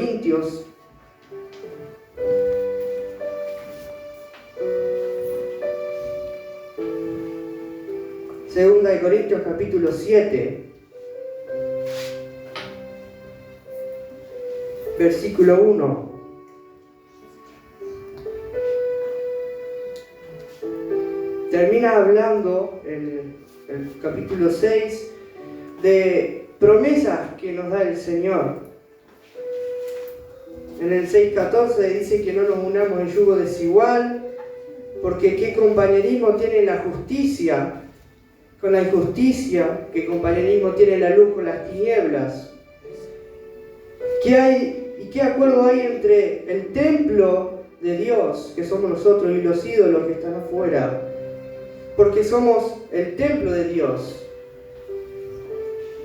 Corintios. Segunda de Corintios capítulo 7, versículo 1. Termina hablando en el capítulo 6 de promesas que nos da el Señor. En el 6:14 dice que no nos unamos en yugo desigual, porque ¿qué compañerismo tiene la justicia con la injusticia? ¿Qué compañerismo tiene la luz con las tinieblas? ¿Qué hay y qué acuerdo hay entre el templo de Dios, que somos nosotros, y los ídolos que están afuera? Porque somos el templo de Dios.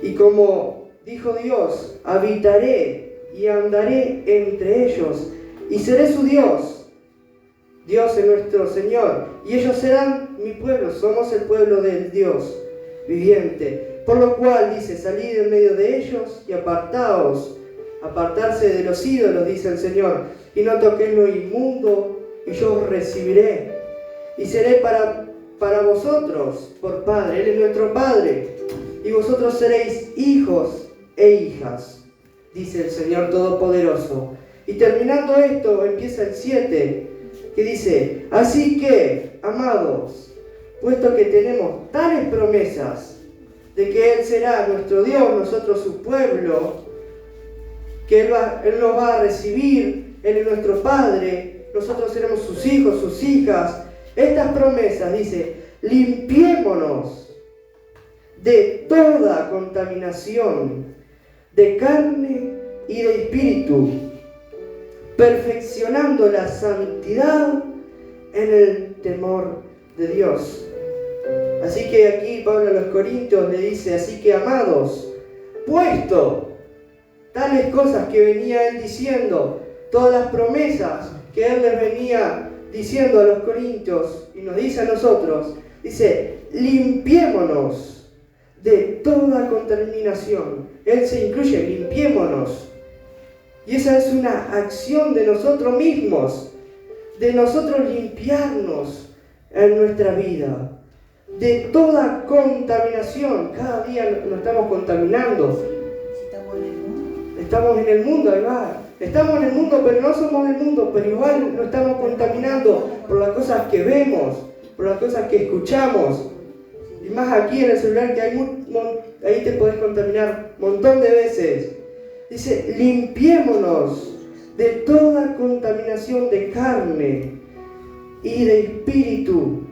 Y como dijo Dios, habitaré y andaré entre ellos, y seré su Dios. Dios es nuestro Señor, y ellos serán mi pueblo. Somos el pueblo del Dios viviente. Por lo cual dice, salid en medio de ellos y apartaos. Apartarse de los ídolos, dice el Señor, y no toquéis lo inmundo, y yo os recibiré. Y seré para vosotros por Padre. Él es nuestro Padre, y vosotros seréis hijos e hijas, dice el Señor Todopoderoso. Y terminando esto, empieza el 7, que dice, así que, amados, puesto que tenemos tales promesas de que Él será nuestro Dios, nosotros su pueblo, que Él nos va a recibir, Él es nuestro Padre, nosotros seremos sus hijos, sus hijas. Estas promesas, dice, limpiémonos de toda contaminación de carne y de espíritu, perfeccionando la santidad en el temor de Dios. Así que aquí Pablo a los Corintios le dice, así que amados, puesto tales cosas que venía él diciendo, todas las promesas que él les venía diciendo a los corintios y nos dice a nosotros, dice, limpiémonos de toda contaminación. Él se incluye, limpiémonos. Y esa es una acción de nosotros mismos, de nosotros limpiarnos en nuestra vida, de toda contaminación. Cada día nos estamos contaminando. Estamos en el mundo, ahí va. Estamos en el mundo, pero no somos del mundo, pero igual nos estamos contaminando por las cosas que vemos, por las cosas que escuchamos. Y más aquí en el celular, que ahí te podés contaminar un montón de veces. Dice, limpiémonos de toda contaminación de carne y de espíritu,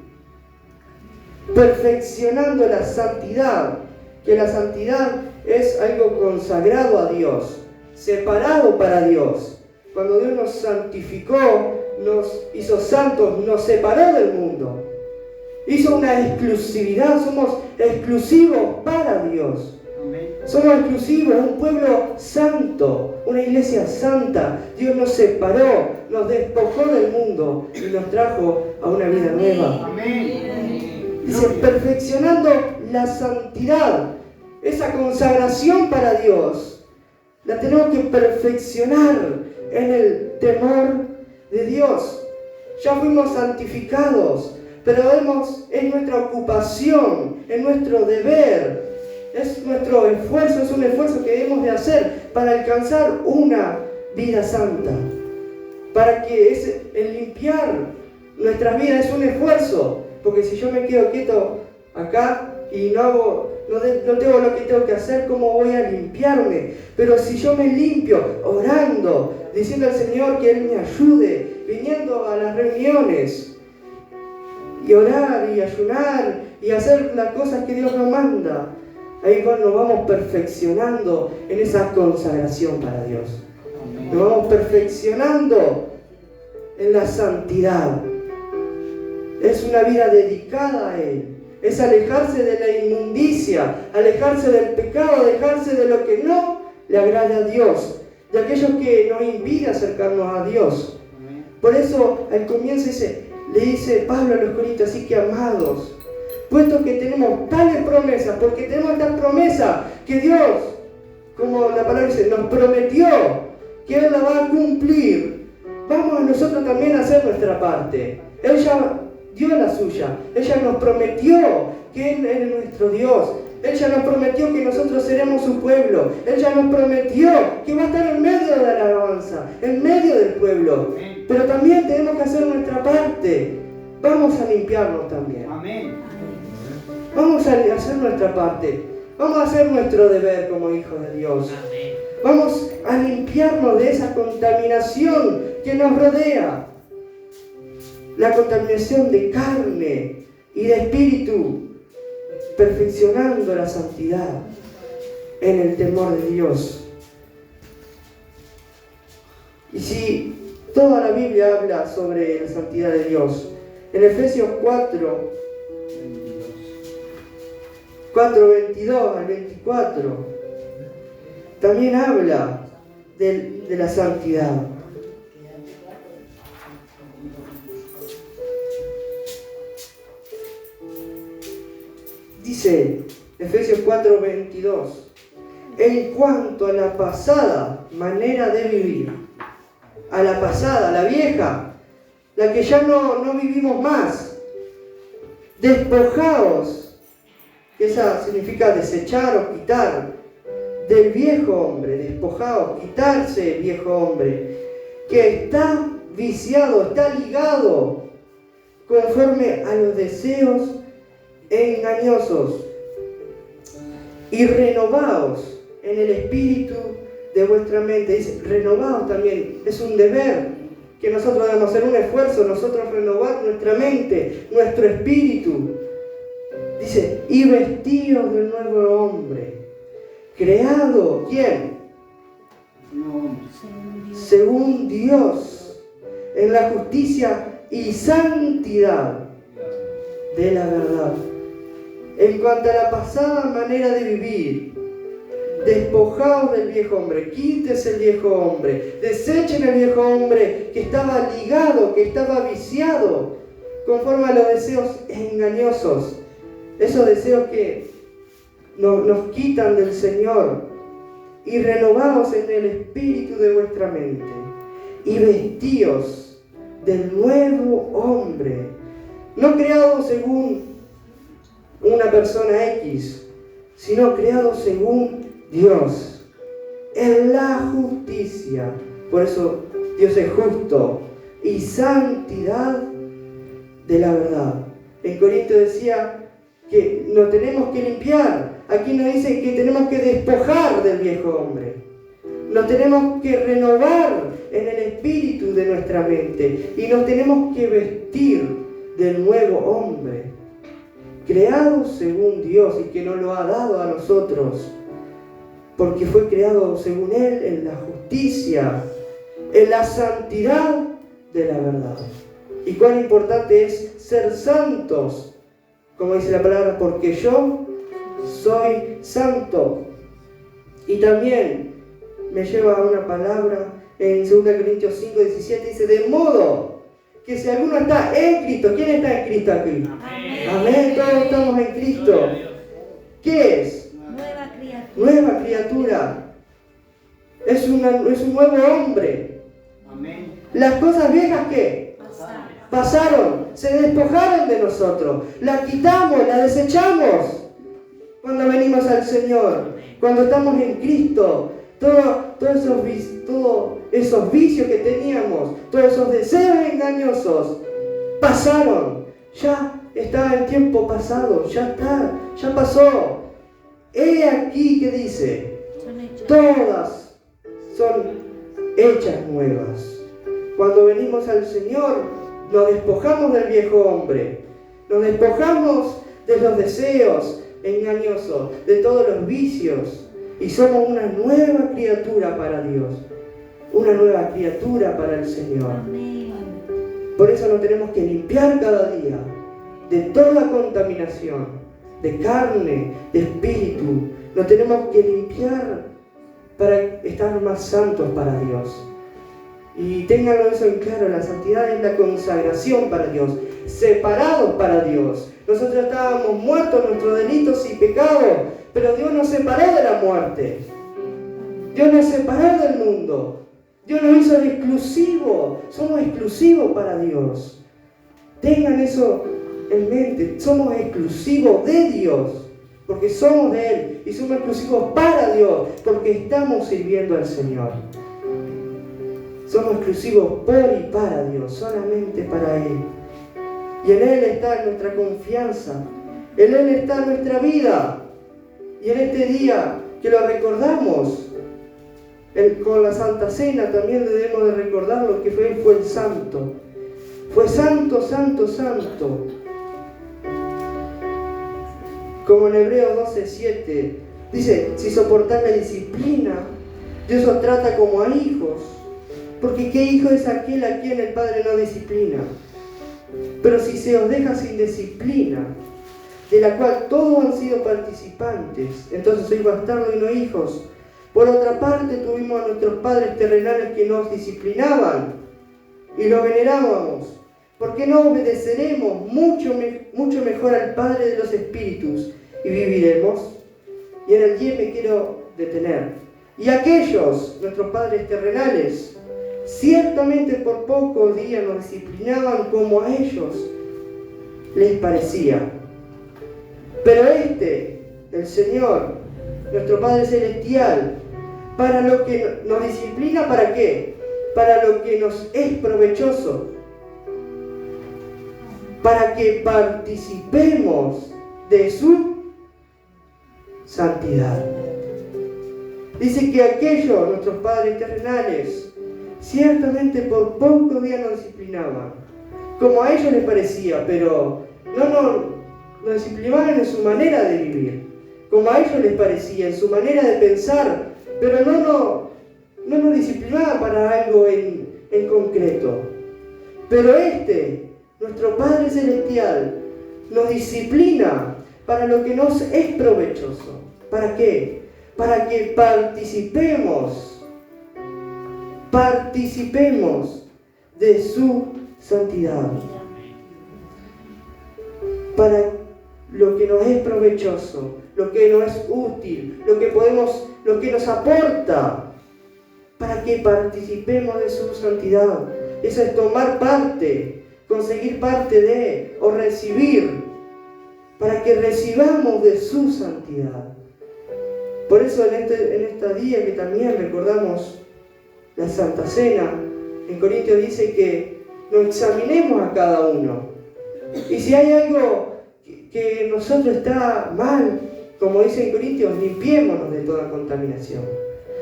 perfeccionando la santidad, que la santidad es algo consagrado a Dios, separado para Dios. Cuando Dios nos santificó, nos hizo santos, nos separó del mundo. Hizo una exclusividad, somos exclusivos para Dios. Amén. Somos exclusivos, un pueblo santo, una iglesia santa. Dios nos separó, nos despojó del mundo y nos trajo a una vida nueva. Amén. Dice, perfeccionando la santidad, esa consagración para Dios, la tenemos que perfeccionar en el temor de Dios. Ya fuimos santificados, pero es nuestra ocupación, es nuestro deber, es nuestro esfuerzo, es un esfuerzo que debemos de hacer para alcanzar una vida santa. Para que el limpiar nuestras vidas es un esfuerzo, porque si yo me quedo quieto acá y no tengo lo que tengo que hacer, ¿cómo voy a limpiarme? Pero si yo me limpio orando, diciendo al Señor que Él me ayude, viniendo a las reuniones y orar y ayunar y hacer las cosas que Dios nos manda, ahí nos vamos perfeccionando en esa consagración para Dios. Nos vamos perfeccionando en la santidad. Es una vida dedicada a Él. Es alejarse de la inmundicia, alejarse del pecado, alejarse de lo que no le agrada a Dios, de aquello que nos impide acercarnos a Dios. Por eso al comienzo le dice Pablo a los Corintios, así que amados, puesto que tenemos tales promesas, porque tenemos esta promesa que Dios, como la palabra dice, nos prometió, que Él la va a cumplir, vamos nosotros también a hacer nuestra parte. Él ya dio la suya. Él ya nos prometió que Él es nuestro Dios. Él ya nos prometió que nosotros seremos su pueblo. Él ya nos prometió que va a estar en medio de la alabanza, en medio del pueblo. Pero también tenemos que hacer nuestra parte. Vamos a limpiarnos también. Amén. Vamos a hacer nuestra parte. Vamos a hacer nuestro deber como hijos de Dios. Vamos a limpiarnos de esa contaminación que nos rodea. La contaminación de carne y de espíritu. Perfeccionando la santidad en el temor de Dios. Y si toda la Biblia habla sobre la santidad de Dios, en Efesios 4:22 al 24, también habla de la santidad. Dice Efesios 4:22, en cuanto a la pasada manera de vivir, a la pasada, la vieja, la que ya no vivimos más, despojaos, esa significa desechar o quitar, del viejo hombre, despojaos, quitarse el viejo hombre, que está viciado, está ligado, conforme a los deseos engañosos, y renovaos en el espíritu de vuestra mente. Dice, renovaos también, es un deber que nosotros debemos hacer, un esfuerzo, nosotros renovar nuestra mente, nuestro espíritu. Dice, y vestidos del nuevo hombre, creado, ¿quién? Según Dios, en la justicia y santidad de la verdad. En cuanto a la pasada manera de vivir, despojaos del viejo hombre, quítese el viejo hombre, desechen el viejo hombre que estaba ligado, que estaba viciado, conforme a los deseos engañosos, esos deseos que nos quitan del Señor, y renovaos en el espíritu de vuestra mente, y vestíos del nuevo hombre, no creado según una persona X, sino creado según Dios, en la justicia. Por eso Dios es justo, y santidad de la verdad. En Corintios decía que nos tenemos que limpiar. Aquí nos dice que tenemos que despojar del viejo hombre. Nos tenemos que renovar en el espíritu de nuestra mente, y nos tenemos que vestir del nuevo hombre, creado según Dios, y que nos lo ha dado a nosotros, porque fue creado según Él en la justicia, en la santidad de la verdad. Y cuán importante es ser santos, como dice la palabra, porque yo soy santo. Y también me lleva a una palabra en 2 Corintios 5:17, dice, de modo que si alguno está en Cristo, ¿quién está en Cristo aquí? Amén. Amén, todos estamos en Cristo. ¿Qué es? Nueva criatura. Nueva criatura. Es un nuevo hombre. Amén. Las cosas viejas, ¿qué? Pasaron, se despojaron de nosotros, la quitamos, la desechamos cuando venimos al Señor, cuando estamos en Cristo. Todos esos vicios que teníamos, todos esos deseos engañosos, pasaron. Ya está el tiempo pasado, ya está, ya pasó. He aquí que dice, todas son hechas nuevas. Cuando venimos al Señor, nos despojamos del viejo hombre, nos despojamos de los deseos engañosos, de todos los vicios, y somos una nueva criatura para Dios, una nueva criatura para el Señor. Por eso nos tenemos que limpiar cada día de toda contaminación, de carne, de espíritu. Nos tenemos que limpiar para estar más santos para Dios. Y ténganlo eso en claro, la santidad es la consagración para Dios, separados para Dios. Nosotros estábamos muertos en nuestros delitos y pecados, pero Dios nos separó de la muerte. Dios nos separó del mundo. Dios nos hizo exclusivos. Somos exclusivos para Dios. Tengan eso en mente. Somos exclusivos de Dios. Porque somos de Él. Y somos exclusivos para Dios. Porque estamos sirviendo al Señor. Somos exclusivos por y para Dios. Solamente para Él. Y en Él está nuestra confianza. En Él está nuestra vida. Y en este día que lo recordamos, con la Santa Cena también debemos de recordar lo que fue el santo. Fue santo, santo, santo. Como en Hebreos 12:7 dice, si soportáis la disciplina, Dios os trata como a hijos. Porque ¿qué hijo es aquel a quien el Padre no disciplina? Pero si se os deja sin disciplina, de la cual todos han sido participantes, entonces sois bastardos y no hijos. Por otra parte, tuvimos a nuestros padres terrenales que nos disciplinaban y los venerábamos. ¿Por qué no obedeceremos mucho mejor al Padre de los Espíritus y viviremos? Y en el 10 me quiero detener. Y aquellos, nuestros padres terrenales, ciertamente por pocos días nos disciplinaban como a ellos les parecía. Pero el Señor, nuestro Padre Celestial, para lo que nos disciplina, ¿para qué? Para lo que nos es provechoso. Para que participemos de su santidad. Dice que aquellos, nuestros padres terrenales, ciertamente por pocos días nos disciplinaban, como a ellos les parecía, pero nos disciplinaban en su manera de vivir, como a ellos les parecía, en su manera de pensar, pero no nos disciplinaban para algo en concreto. Pero nuestro Padre Celestial, nos disciplina para lo que nos es provechoso. ¿Para qué? Para que participemos de su santidad. Para lo que nos es provechoso, lo que nos es útil, lo que nos aporta, para que participemos de su santidad. Eso es tomar parte, conseguir parte de, o recibir, para que recibamos de su santidad. Por eso en este día que también recordamos la Santa Cena, en Corintios dice que nos examinemos a cada uno. Y si hay algo que en nosotros está mal, como dice en Corintios, limpiémonos de toda contaminación.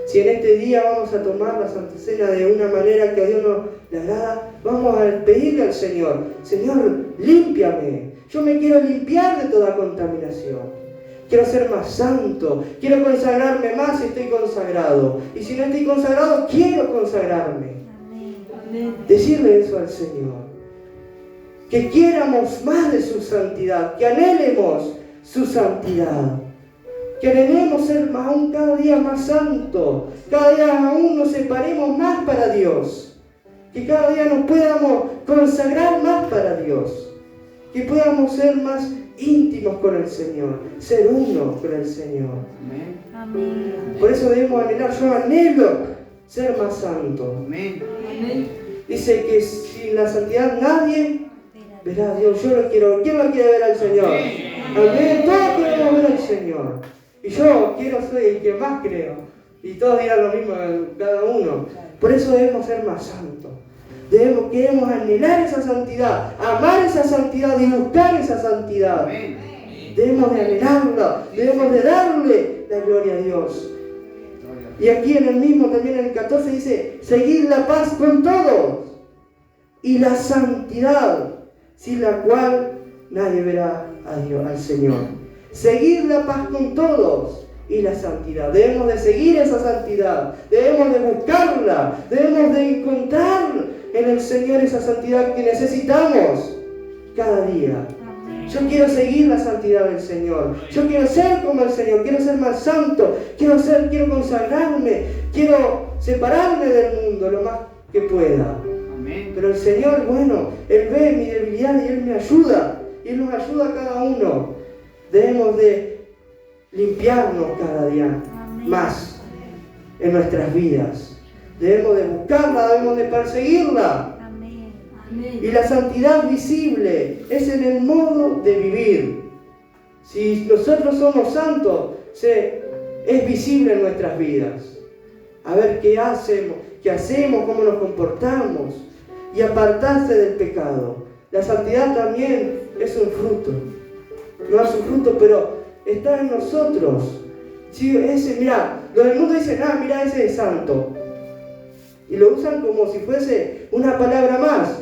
Si en este día vamos a tomar la Santa Cena de una manera que a Dios no le agrada, vamos a pedirle al Señor, Señor, límpiame. Yo me quiero limpiar de toda contaminación. Quiero ser más santo, quiero consagrarme más si estoy consagrado. Y si no estoy consagrado, quiero consagrarme. Amén. Decirle eso al Señor. Que quieramos más de su santidad, que anhelemos su santidad. Que anhelemos ser aún cada día más santo, cada día aún nos separemos más para Dios. Que cada día nos podamos consagrar más para Dios. Que podamos ser más íntimos con el Señor, ser uno con el Señor. Amén. Por eso debemos anhelar, yo anhelo ser más santo. Amén. Dice que sin la santidad nadie verá a Dios. Yo lo quiero. ¿Quién lo quiere ver al Señor? Amén. Todos queremos ver al Señor. Y yo quiero ser el que más creo. Y todos dirán lo mismo cada uno. Por eso debemos ser más santos. Queremos anhelar esa santidad, amar esa santidad y buscar esa santidad. Amén. Debemos de anhelarla, debemos de darle la gloria a Dios. Y aquí en el mismo, también en el 14 dice, seguid la paz con todos y la santidad, sin la cual nadie verá a Dios, al Señor. Seguid la paz con todos y la santidad. Debemos de seguir esa santidad, debemos de buscarla, debemos de encontrar en el Señor esa santidad que necesitamos cada día. Amén. Yo quiero seguir la santidad del Señor. Yo quiero ser como el Señor, quiero ser más santo, quiero consagrarme, quiero separarme del mundo lo más que pueda. Amén. Pero el Señor, bueno, Él ve mi debilidad y Él me ayuda. Y Él nos ayuda a cada uno. Debemos de limpiarnos cada día más en nuestras vidas. Debemos de buscarla, debemos de perseguirla. Amén. Y la santidad visible es en el modo de vivir. Si nosotros somos santos, es visible en nuestras vidas. A ver qué hacemos, cómo nos comportamos. Y apartarse del pecado. La santidad también es un fruto. No es un fruto, pero está en nosotros. Si mirá, los del mundo dicen, mirá, ese es santo. Y lo usan como si fuese una palabra más.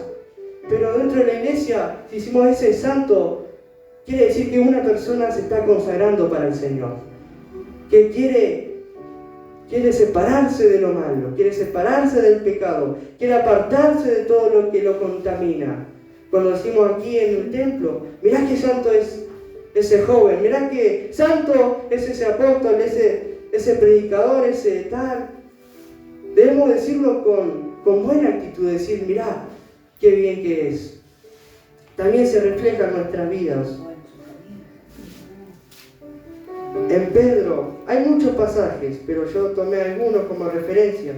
Pero dentro de la iglesia, si decimos ese es santo, quiere decir que una persona se está consagrando para el Señor. Que quiere separarse de lo malo, quiere separarse del pecado, quiere apartarse de todo lo que lo contamina. Cuando decimos aquí en el templo, mirá qué santo es ese joven, mirá qué santo es ese apóstol, ese predicador, ese tal. Debemos decirlo con buena actitud, decir, mirá qué bien que es. También se refleja en nuestras vidas. En Pedro hay muchos pasajes, pero yo tomé algunos como referencia.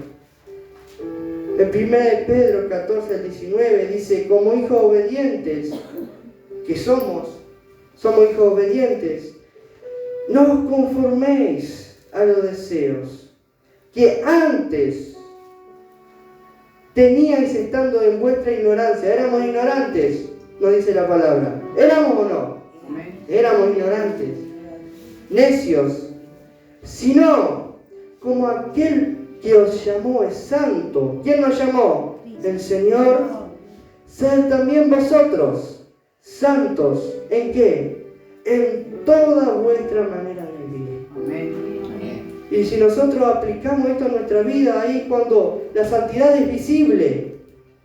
En 1 Pedro 14 al 19 dice, como hijos obedientes, que somos hijos obedientes, no os conforméis a los deseos que antes teníais estando en vuestra ignorancia. Éramos ignorantes, nos dice la palabra. ¿Éramos o no? Éramos ignorantes, necios, sino como aquel que os llamó es santo. ¿Quién nos llamó? El Señor. Sed también vosotros santos. ¿En qué? En toda vuestra manera de vivir. Amén. Y si nosotros aplicamos esto en nuestra vida, ahí cuando la santidad es visible,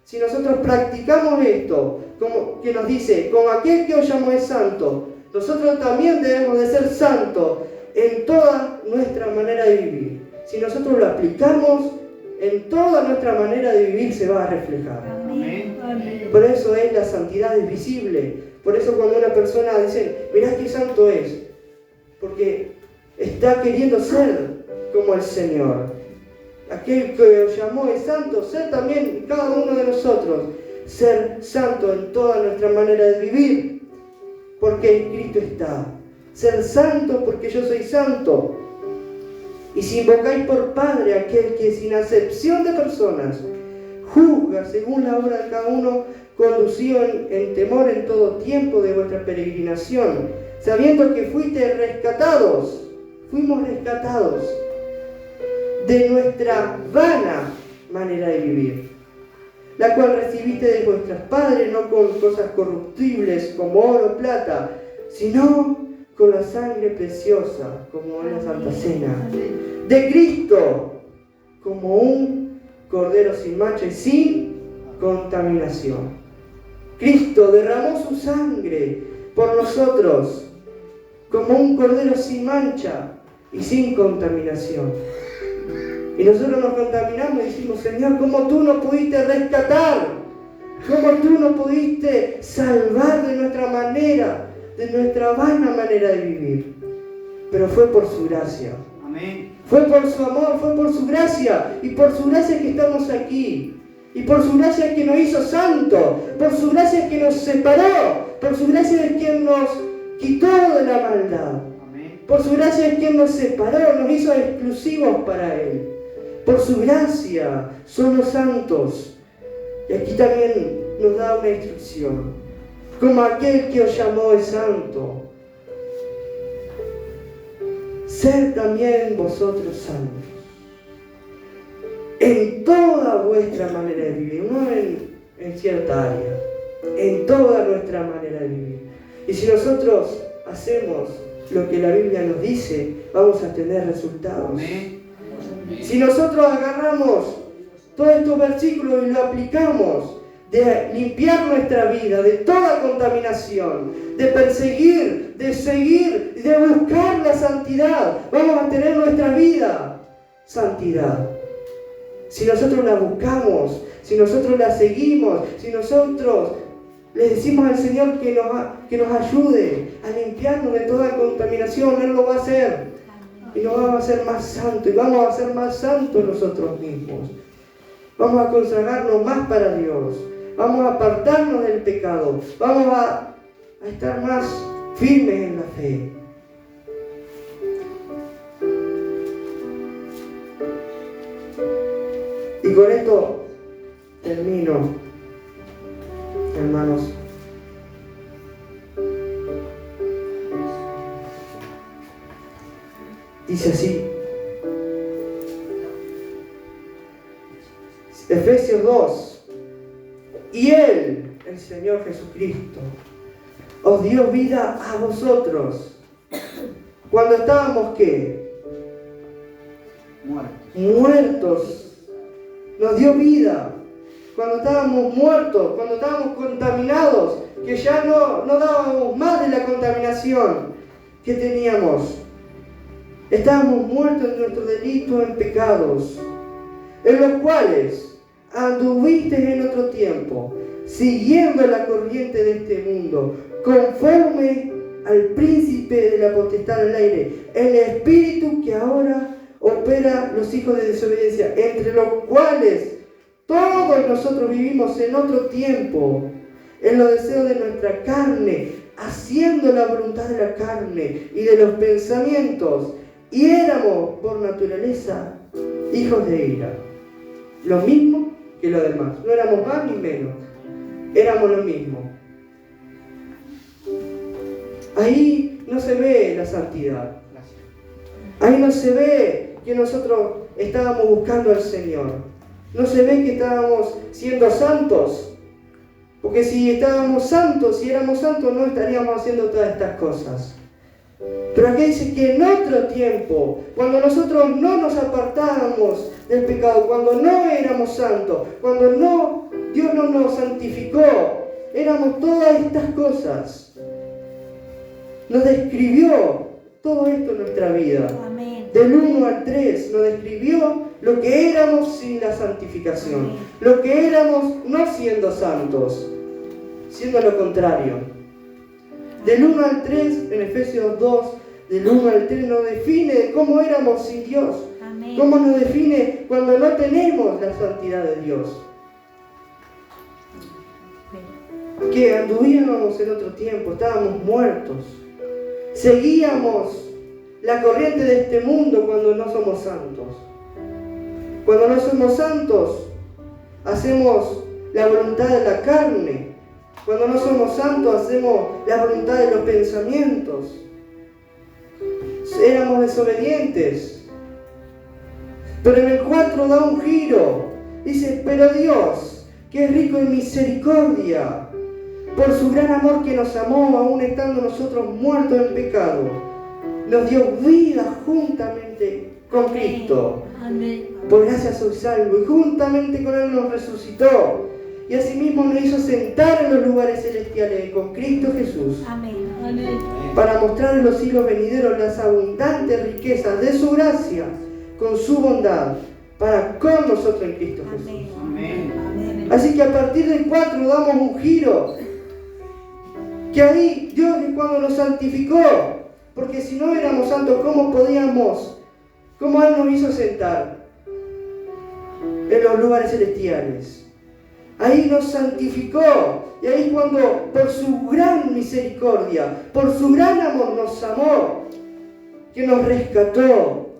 si nosotros practicamos esto, como que nos dice, con aquel que os llamó es santo, nosotros también debemos de ser santos en toda nuestra manera de vivir. Si nosotros lo aplicamos, en toda nuestra manera de vivir se va a reflejar. Amén. Por eso es la santidad es visible. Por eso cuando una persona dice, mirá qué santo es, porque está queriendo ser como el Señor. Aquel que os llamó es santo, ser también cada uno de nosotros, ser santo en toda nuestra manera de vivir, porque en Cristo está. Ser santo porque yo soy santo. Y si invocáis por Padre aquel que sin acepción de personas juzga según la obra de cada uno, conducido en temor en todo tiempo de vuestra peregrinación, sabiendo que fuimos rescatados de nuestra vana manera de vivir, la cual recibiste de vuestros padres, no con cosas corruptibles como oro o plata, sino con la sangre preciosa, como en la Santa Cena, de Cristo, como un cordero sin mancha y sin contaminación. Cristo derramó su sangre por nosotros, como un cordero sin mancha y sin contaminación. Y nosotros nos contaminamos y decimos, Señor, ¿cómo tú nos pudiste rescatar? ¿Cómo tú nos pudiste salvar de nuestra manera, de nuestra vana manera de vivir? Pero fue por su gracia. Amén. Fue por su amor, fue por su gracia. Y por su gracia que estamos aquí. Y por su gracia que nos hizo santos. Por su gracia que nos separó. Por su gracia es quien nos quitó de la maldad. Amén. Por su gracia es quien nos separó, nos hizo exclusivos para Él. Por su gracia somos santos. Y aquí también nos da una instrucción. Como aquel que os llamó es santo, sed también vosotros santos. En toda vuestra manera de vivir, no en cierta área, en toda nuestra manera de vivir. Y si nosotros hacemos lo que la Biblia nos dice, vamos a tener resultados. Amén. Si nosotros agarramos todos estos versículos y lo aplicamos, de limpiar nuestra vida de toda contaminación, de perseguir, de seguir, de buscar la santidad, vamos a tener nuestra vida santidad. Si nosotros la buscamos, si nosotros la seguimos, si nosotros le decimos al Señor que nos ayude a limpiarnos de toda contaminación, Él lo va a hacer. Y nos vamos a hacer más santos, y vamos a ser más santos nosotros mismos. Vamos a consagrarnos más para Dios. Vamos a apartarnos del pecado. Vamos a estar más firmes en la fe. Y con esto termino, hermanos. Dice así, Efesios 2, y Él, el Señor Jesucristo, os dio vida a vosotros, cuando estábamos, ¿qué? Muertos. Nos dio vida, cuando estábamos muertos, cuando estábamos contaminados, que ya no dábamos más de la contaminación que teníamos. Estábamos muertos en nuestros delitos, en pecados, en los cuales anduvisteis en otro tiempo, siguiendo la corriente de este mundo, conforme al príncipe de la potestad del aire, el espíritu que ahora opera los hijos de desobediencia, entre los cuales todos nosotros vivimos en otro tiempo, en los deseos de nuestra carne, haciendo la voluntad de la carne y de los pensamientos, y éramos por naturaleza hijos de ira, lo mismo que los demás, no éramos más ni menos, éramos lo mismo. Ahí no se ve la santidad, ahí no se ve que nosotros estábamos buscando al Señor, no se ve que estábamos siendo santos, porque si estábamos santos, si éramos santos, no estaríamos haciendo todas estas cosas. Pero aquí dice que en otro tiempo, cuando nosotros no nos apartábamos del pecado, cuando no éramos santos, cuando Dios no nos santificó, éramos todas estas cosas. Nos describió todo esto en nuestra vida. Amén. Del 1 al 3 nos describió lo que éramos sin la santificación. Amén. Lo que éramos no siendo santos, siendo lo contrario. Del 1 al 3, en Efesios 2, del 1 al 3 nos define cómo éramos sin Dios. Amén. Cómo nos define cuando no tenemos la santidad de Dios. Que anduvíamos en otro tiempo, estábamos muertos. Seguíamos la corriente de este mundo cuando no somos santos. Cuando no somos santos, hacemos la voluntad de la carne. Cuando no somos santos, hacemos la voluntad de los pensamientos. Éramos desobedientes. Pero en el 4 da un giro. Dice, pero Dios, que es rico en misericordia, por su gran amor que nos amó, aún estando nosotros muertos en pecado, nos dio vida juntamente con Cristo. Amén. Por gracia soy salvo, y juntamente con Él nos resucitó, y asimismo nos hizo sentar en los lugares celestiales con Cristo Jesús. Amén. Amén. Para mostrar en los siglos venideros las abundantes riquezas de su gracia, con su bondad, para con nosotros en Cristo Jesús. Amén. Amén. Así que a partir del 4 damos un giro. Que ahí Dios es cuando nos santificó. Porque si no éramos santos, ¿cómo Él nos hizo sentar en los lugares celestiales? Ahí nos santificó. Y ahí cuando por su gran misericordia, por su gran amor nos amó, que nos rescató,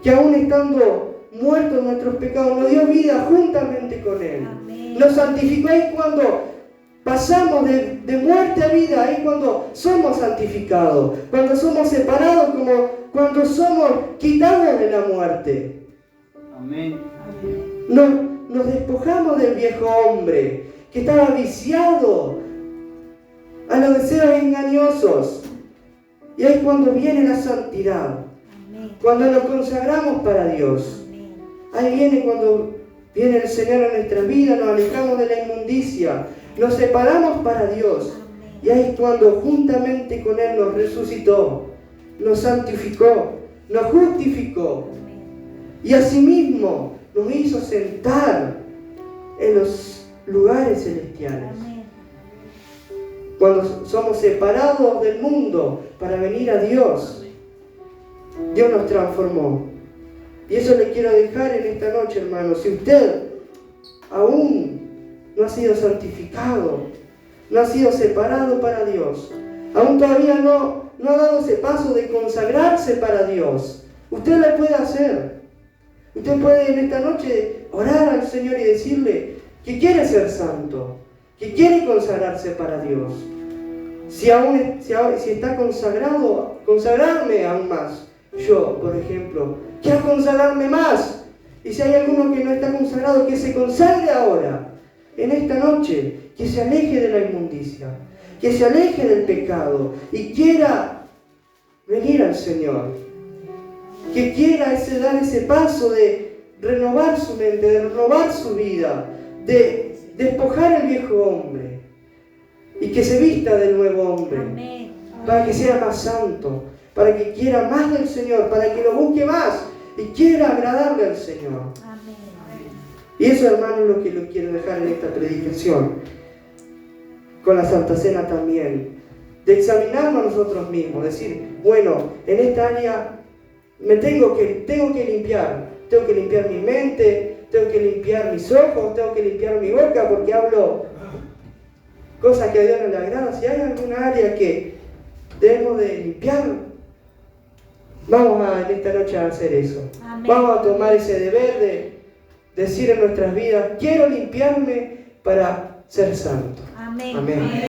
que aún estando muertos en nuestros pecados, nos dio vida juntamente con Él. Amén. Nos santificó ahí cuando pasamos de muerte a vida, ahí cuando somos santificados, cuando somos separados, como cuando somos quitados de la muerte. Amén. Nos despojamos del viejo hombre que estaba viciado a los deseos engañosos. Y ahí es cuando viene la santidad. Amén. Cuando nos consagramos para Dios. Amén. Ahí viene cuando viene el Señor a nuestra vida, nos alejamos de la inmundicia, nos separamos para Dios. Y ahí es cuando juntamente con Él nos resucitó, nos santificó, nos justificó. Y asimismo nos hizo sentar en los lugares celestiales. Amén. Cuando somos separados del mundo para venir a Dios, Dios nos transformó. Y eso le quiero dejar en esta noche, hermano. Si usted aún no ha sido santificado, no ha sido separado para Dios, aún todavía no ha dado ese paso de consagrarse para Dios, usted lo puede hacer. Usted puede en esta noche orar al Señor y decirle que quiere ser santo, que quiere consagrarse para Dios. Si está consagrado, consagrarme aún más. Yo, por ejemplo, quiero consagrarme más. Y si hay alguno que no está consagrado, que se consagre ahora, en esta noche, que se aleje de la inmundicia, que se aleje del pecado y quiera venir al Señor. Que quiera dar ese paso de renovar su mente, de renovar su vida, de despojar el viejo hombre y que se vista del nuevo hombre. Amén. Para que sea más santo, para que quiera más del Señor, para que lo busque más y quiera agradarle al Señor. Amén. Y eso, hermano, es lo que lo quiero dejar en esta predicación, con la Santa Cena también, de examinarnos a nosotros mismos, decir, bueno, en esta área me tengo que limpiar mi mente, tengo que limpiar mis ojos, tengo que limpiar mi boca, porque hablo cosas que a Dios no le agrada. Si hay alguna área que debemos de limpiar, vamos en esta noche a hacer eso. Amén. Vamos a tomar ese deber de decir en nuestras vidas, quiero limpiarme para ser santo. Amén. Amén.